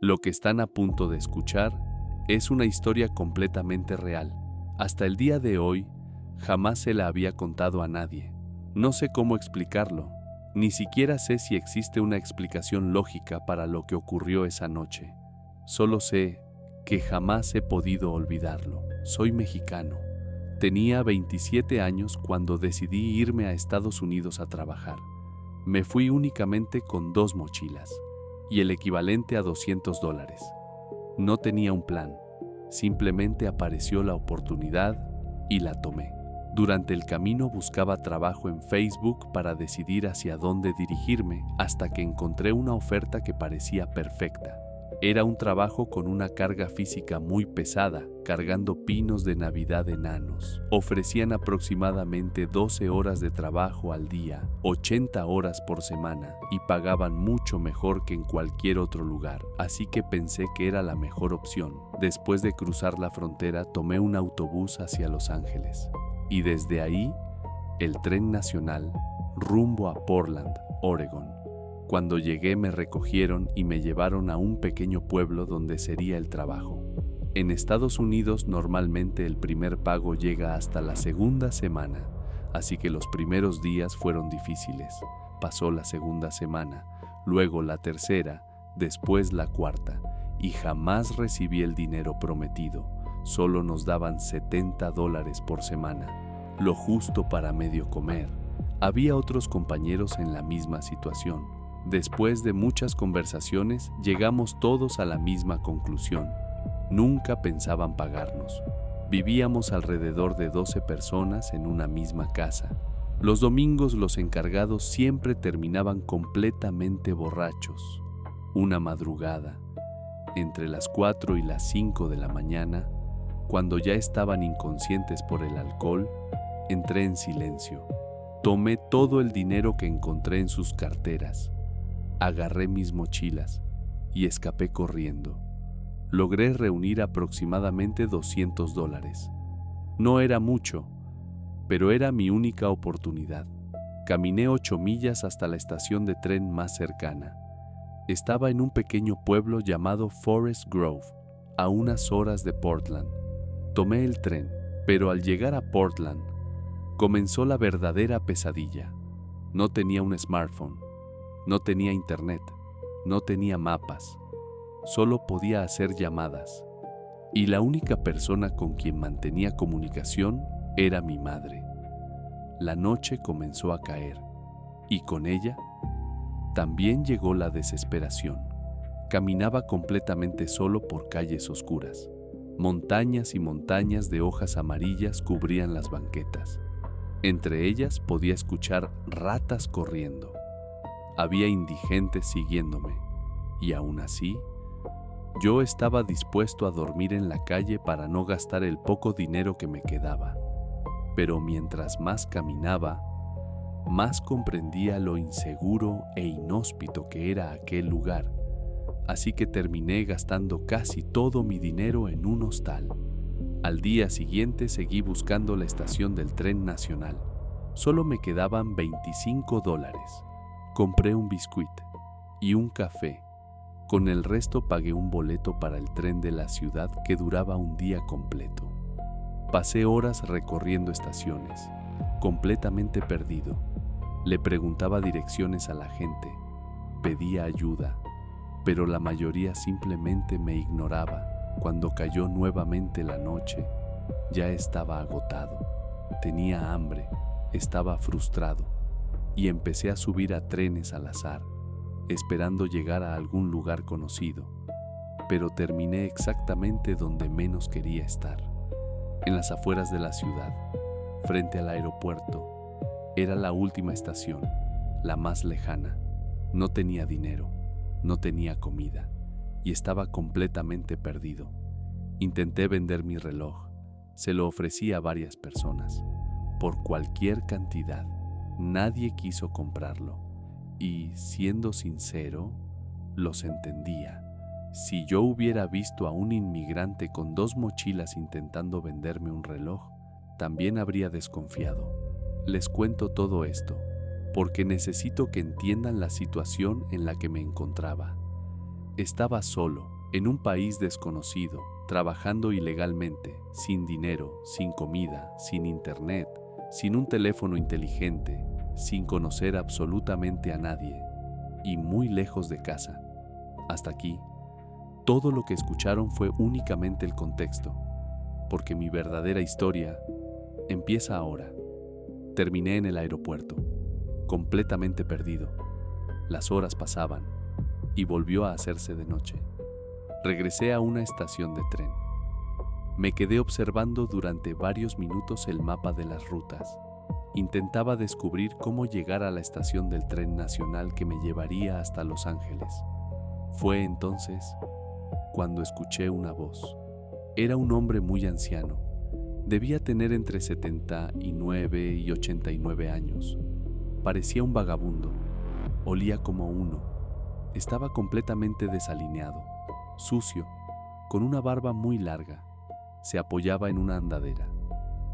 Lo que están a punto de escuchar es una historia completamente real. Hasta el día de hoy, jamás se la había contado a nadie. No sé cómo explicarlo, ni siquiera sé si existe una explicación lógica para lo que ocurrió esa noche. Solo sé que jamás he podido olvidarlo. Soy mexicano. Tenía 27 años cuando decidí irme a Estados Unidos a trabajar. Me fui únicamente con 2 mochilas y el equivalente a $200. No tenía un plan, simplemente apareció la oportunidad y la tomé. Durante el camino buscaba trabajo en Facebook para decidir hacia dónde dirigirme hasta que encontré una oferta que parecía perfecta. Era un trabajo con una carga física muy pesada, cargando pinos de Navidad enanos. Ofrecían aproximadamente 12 horas de trabajo al día, 80 horas por semana, y pagaban mucho mejor que en cualquier otro lugar, así que pensé que era la mejor opción. Después de cruzar la frontera, tomé un autobús hacia Los Ángeles, y desde ahí, el tren nacional rumbo a Portland, Oregón. Cuando llegué me recogieron y me llevaron a un pequeño pueblo donde sería el trabajo. En Estados Unidos normalmente el primer pago llega hasta la segunda semana, así que los primeros días fueron difíciles. Pasó la segunda semana, luego la tercera, después la cuarta, y jamás recibí el dinero prometido. Solo nos daban $70 por semana, lo justo para medio comer. Había otros compañeros en la misma situación. Después de muchas conversaciones, llegamos todos a la misma conclusión. Nunca pensaban pagarnos. Vivíamos alrededor de 12 personas en una misma casa. Los domingos los encargados siempre terminaban completamente borrachos. Una madrugada, entre las 4 y las 5 de la mañana, cuando ya estaban inconscientes por el alcohol, entré en silencio. Tomé todo el dinero que encontré en sus carteras. Agarré mis mochilas y escapé corriendo. Logré reunir aproximadamente $200. No era mucho, pero era mi única oportunidad. Caminé 8 millas hasta la estación de tren más cercana. Estaba en un pequeño pueblo llamado Forest Grove, a unas horas de Portland. Tomé el tren, pero al llegar a Portland, comenzó la verdadera pesadilla. No tenía un smartphone. No tenía internet, no tenía mapas, solo podía hacer llamadas. Y la única persona con quien mantenía comunicación era mi madre. La noche comenzó a caer, y con ella también llegó la desesperación. Caminaba completamente solo por calles oscuras. Montañas y montañas de hojas amarillas cubrían las banquetas. Entre ellas podía escuchar ratas corriendo. Había indigentes siguiéndome, y aún así, yo estaba dispuesto a dormir en la calle para no gastar el poco dinero que me quedaba. Pero mientras más caminaba, más comprendía lo inseguro e inhóspito que era aquel lugar, así que terminé gastando casi todo mi dinero en un hostal. Al día siguiente seguí buscando la estación del tren nacional. Solo me quedaban $25. Compré un biscuit y un café. Con el resto pagué un boleto para el tren de la ciudad que duraba un día completo. Pasé horas recorriendo estaciones, completamente perdido. Le preguntaba direcciones a la gente, pedía ayuda, pero la mayoría simplemente me ignoraba. Cuando cayó nuevamente la noche, ya estaba agotado, tenía hambre, estaba frustrado. Y empecé a subir a trenes al azar, esperando llegar a algún lugar conocido, pero terminé exactamente donde menos quería estar, en las afueras de la ciudad, frente al aeropuerto. Era la última estación, la más lejana. No tenía dinero, no tenía comida, y estaba completamente perdido. Intenté vender mi reloj, se lo ofrecí a varias personas, por cualquier cantidad. Nadie quiso comprarlo y, siendo sincero, los entendía. Si yo hubiera visto a un inmigrante con 2 mochilas intentando venderme un reloj, también habría desconfiado. Les cuento todo esto porque necesito que entiendan la situación en la que me encontraba. Estaba solo, en un país desconocido, trabajando ilegalmente, sin dinero, sin comida, sin internet, sin un teléfono inteligente, sin conocer absolutamente a nadie, y muy lejos de casa. Hasta aquí, todo lo que escucharon fue únicamente el contexto, porque mi verdadera historia empieza ahora. Terminé en el aeropuerto, completamente perdido. Las horas pasaban y volvió a hacerse de noche. Regresé a una estación de tren. Me quedé observando durante varios minutos el mapa de las rutas. Intentaba descubrir cómo llegar a la estación del tren nacional que me llevaría hasta Los Ángeles. Fue entonces cuando escuché una voz. Era un hombre muy anciano. Debía tener entre 79 y 89 años. Parecía un vagabundo. Olía como uno. Estaba completamente desalineado, sucio, con una barba muy larga. Se apoyaba en una andadera.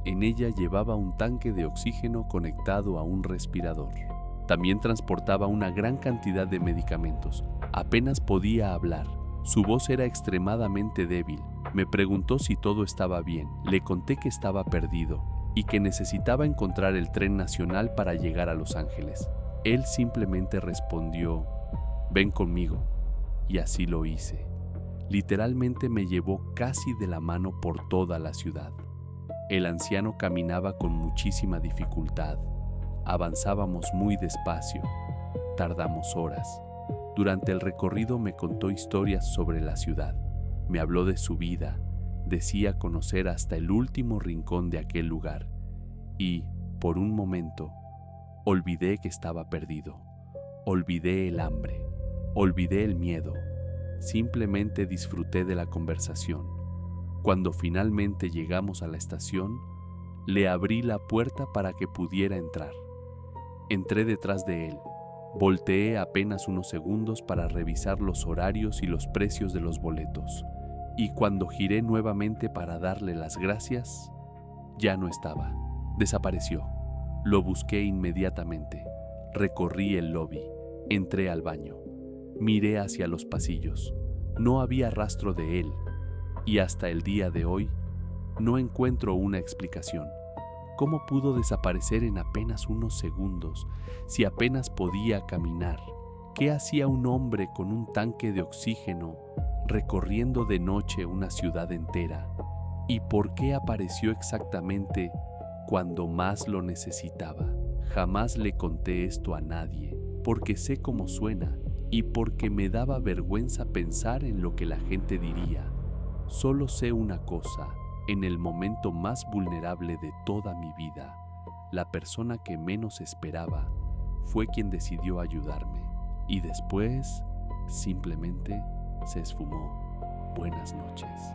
En ella llevaba un tanque de oxígeno conectado a un respirador. También transportaba una gran cantidad de medicamentos. Apenas podía hablar. Su voz era extremadamente débil. Me preguntó si todo estaba bien. Le conté que estaba perdido y que necesitaba encontrar el tren nacional para llegar a Los Ángeles. Él simplemente respondió: «Ven conmigo». Y así lo hice. Literalmente me llevó casi de la mano por toda la ciudad. El anciano caminaba con muchísima dificultad. Avanzábamos muy despacio. Tardamos horas. Durante el recorrido me contó historias sobre la ciudad. Me habló de su vida. Decía conocer hasta el último rincón de aquel lugar. Y, por un momento, olvidé que estaba perdido. Olvidé el hambre. Olvidé el miedo. Simplemente disfruté de la conversación. Cuando finalmente llegamos a la estación, le abrí la puerta para que pudiera entrar. Entré detrás de él. Volteé apenas unos segundos para revisar los horarios y los precios de los boletos. Y cuando giré nuevamente para darle las gracias, ya no estaba. Desapareció. Lo busqué inmediatamente. Recorrí el lobby. Entré al baño. Miré hacia los pasillos. No había rastro de él. Y hasta el día de hoy, no encuentro una explicación. ¿Cómo pudo desaparecer en apenas unos segundos si apenas podía caminar? ¿Qué hacía un hombre con un tanque de oxígeno recorriendo de noche una ciudad entera? ¿Y por qué apareció exactamente cuando más lo necesitaba? Jamás le conté esto a nadie, porque sé cómo suena y porque me daba vergüenza pensar en lo que la gente diría. Solo sé una cosa: en el momento más vulnerable de toda mi vida, la persona que menos esperaba fue quien decidió ayudarme. Y después, simplemente se esfumó. Buenas noches.